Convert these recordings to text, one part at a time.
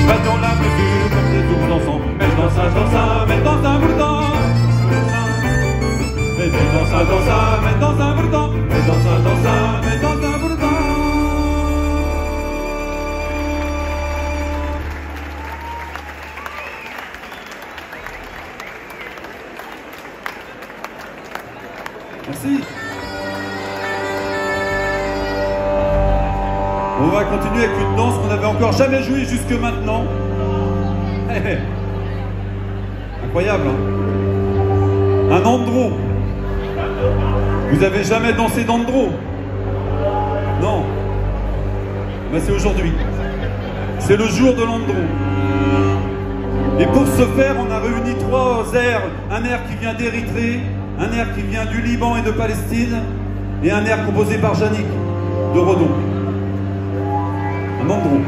Pas dans la mesure, comme des tours dansant. Mais dans ça, mais dans un bourdon. Mais dans ça, mais dans un bourdon. Mais dans ça, mais dans un bourdon. Merci. On va continuer avec une danse qu'on n'avait encore jamais jouée jusque maintenant. Incroyable, hein? Un andro. Vous avez jamais dansé d'andro? Non. Ben c'est aujourd'hui. C'est le jour de l'andro. Et pour ce faire, on a réuni trois airs. Un air qui vient d'Érythrée, un air qui vient du Liban et de Palestine, et un air composé par Yannick de Redon. Un andro.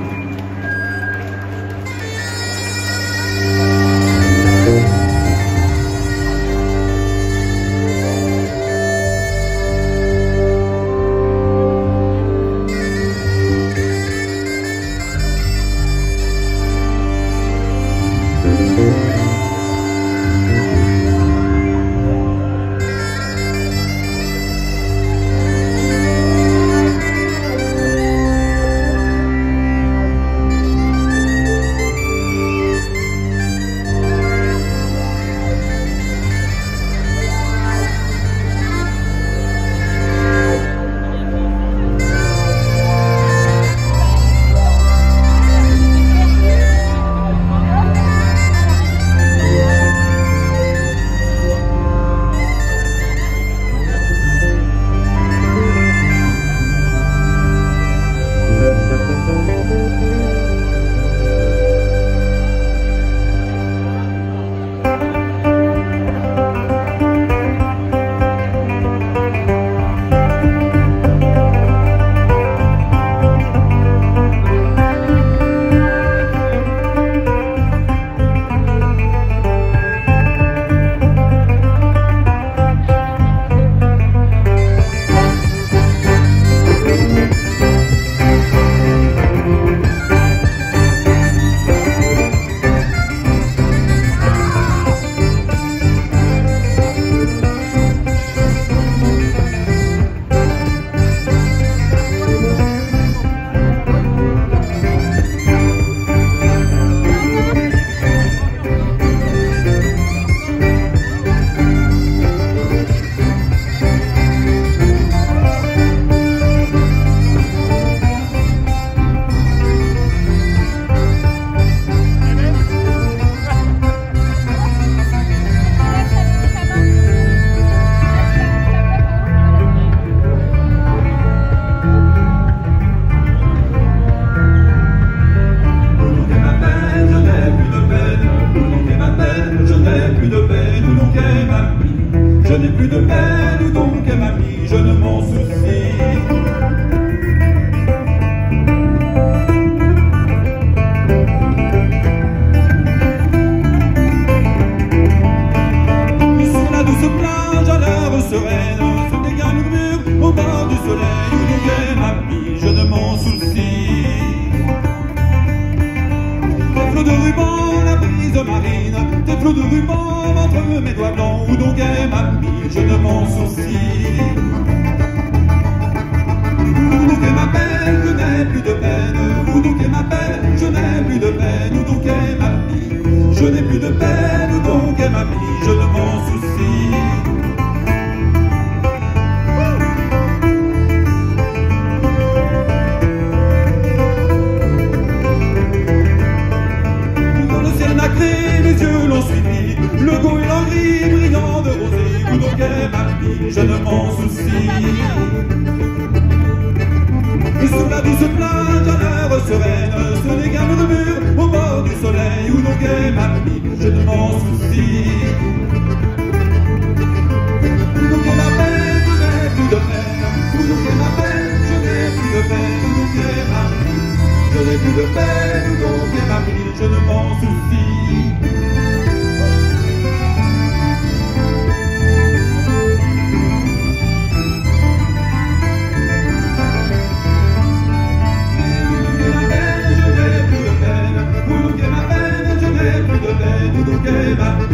donc est ma vie.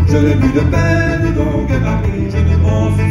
Je n'ai plus de peine, où donc est ma vie, je ne m'en soucie.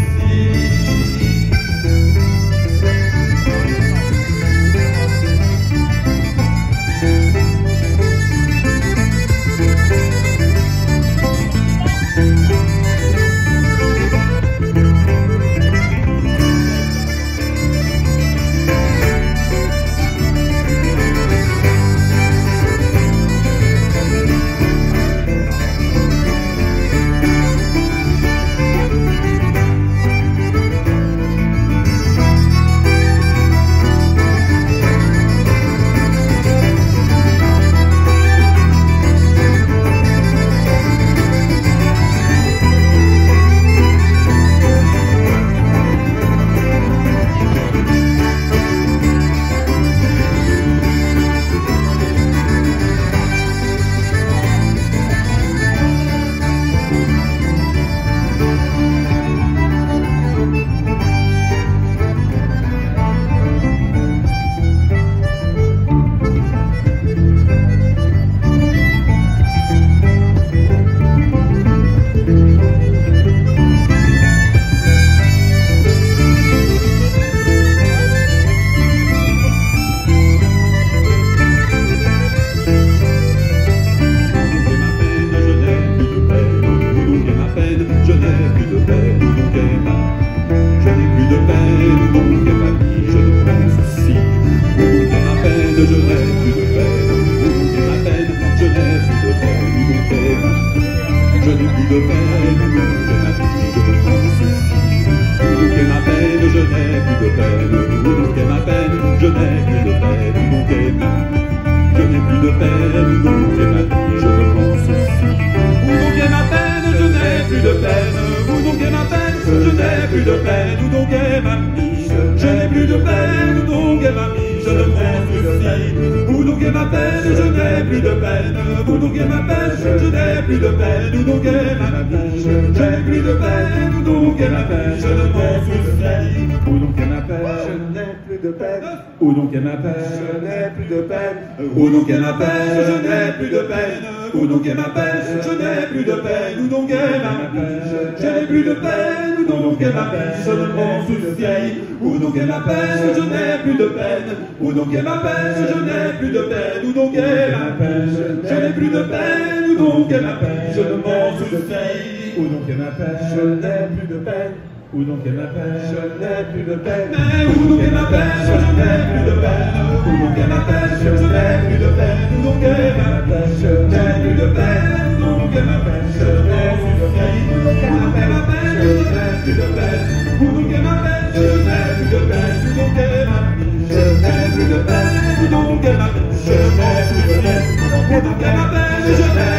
Où donc est ma peine? Je n'ai plus de peine. Où donc est ma peine? Je n'ai plus de peine. Où donc est ma peine? Je n'ai plus de peine. Où donc est ma peine? Je n'ai plus de peine. Où donc est ma peine? Je ne m'en soucie. Où donc est ma peine? Je n'ai plus de peine. Où donc est ma peine? Je n'ai plus de peine. Où donc est ma peine? Je n'ai plus de peine. Où donc est ma peine? Je ne m'en soucie. Où donc est ma peine? Je n'ai plus de peine. Où donc est ma peine? Je n'ai plus de peine. Mais où donc est ma peine? Je n'ai plus de peine. Où donc est ma peine? Je n'ai plus de peine. Où donc est ma peine? Je n'ai plus de peine. Où donc est ma peine? Je n'ai plus de peine. Où donc est ma peine? Je n'ai plus de peine. Où donc est ma peine? Je n'ai plus de peine. Où donc est ma peine? Je n'ai plus de peine. Où donc est ma peine? Je n'ai plus de peine. Où donc est ma peine? Je n'ai